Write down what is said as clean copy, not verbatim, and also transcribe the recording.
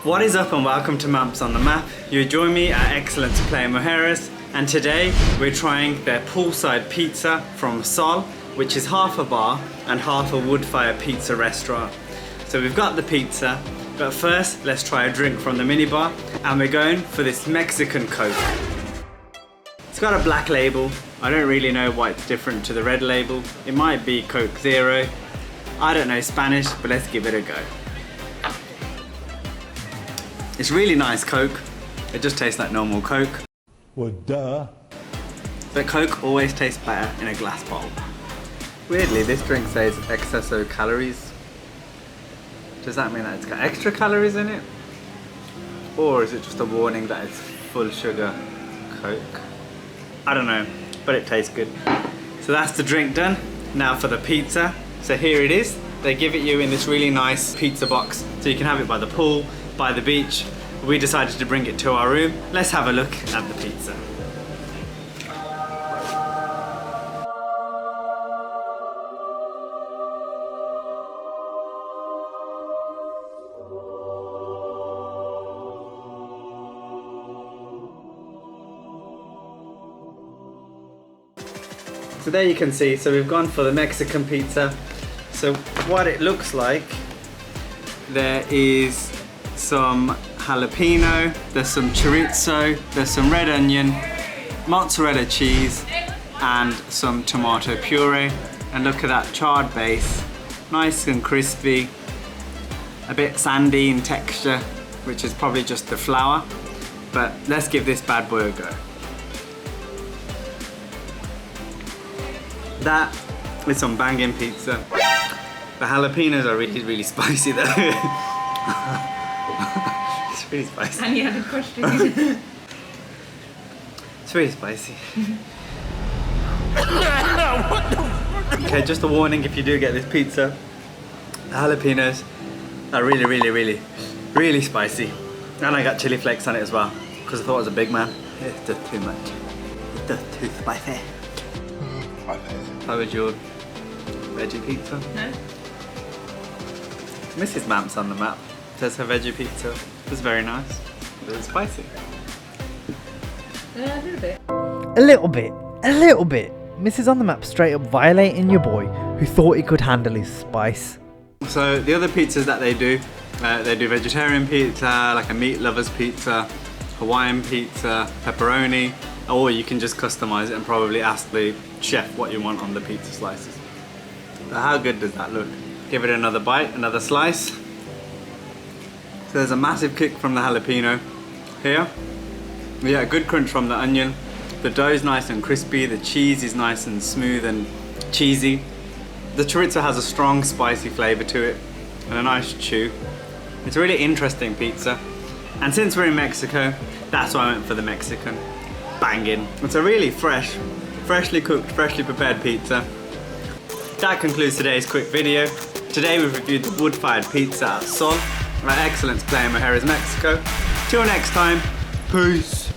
What is up and welcome to Maps on the Map. You join me at Excellence Playa Mujeres, and today we're trying their poolside pizza from Sol, which is half a bar and half a wood fire pizza restaurant. So we've got the pizza, but first let's try a drink from the minibar, and we're going for this Mexican Coke. It's got a black label. I don't really know why it's different to the red label. It might be Coke Zero. I don't know Spanish, but let's give it a go. It's really nice Coke. It just tastes like normal Coke. Well, duh. But Coke always tastes better in a glass bowl. Weirdly, this drink says excesso calories. Does that mean that it's got extra calories in it? Or is it just a warning that it's full sugar Coke? I don't know, but it tastes good. So that's the drink done. Now for the pizza. So here it is. They give it you in this really nice pizza box, so you can have it by the pool, by the beach. We decided to bring it to our room. Let's have a look at the pizza. So there you can see, so we've gone for the Mexican pizza. So what it looks like, there is some jalapeno, there's some chorizo, there's some red onion, mozzarella cheese, and some tomato puree. And look at that charred base, nice and crispy, a bit sandy in texture, which is probably just the flour. But let's give this bad boy a go. That is some banging pizza. The jalapenos are really, really spicy though. It's really spicy. And you had a question. It's really spicy. Okay, just a warning if you do get this pizza. The jalapenos are really, really, really, really spicy. And I got chili flakes on it as well, because I thought it was a big man. It's just too much. It's just too spicy. How was your veggie pizza? No. Mrs. Maps on the Map says her veggie pizza was very nice. It was spicy. A little bit. A little bit. A little bit. Mrs. on the Map straight up violating your boy who thought he could handle his spice. So the other pizzas that they do vegetarian pizza, like a meat lover's pizza, Hawaiian pizza, pepperoni, or you can just customize it and probably ask the chef what you want on the pizza slices. But how good does that look? Give it another bite, another slice. So there's a massive kick from the jalapeno here. We get a good crunch from the onion. The dough is nice and crispy. The cheese is nice and smooth and cheesy. The chorizo has a strong spicy flavor to it and a nice chew. It's a really interesting pizza. And since we're in Mexico, that's why I went for the Mexican. Banging. It's a really freshly cooked, freshly prepared pizza. That concludes today's quick video. Today we've reviewed the wood-fired pizza at Sol at Excellence Playa Mujeres, Mexico. Till next time, peace.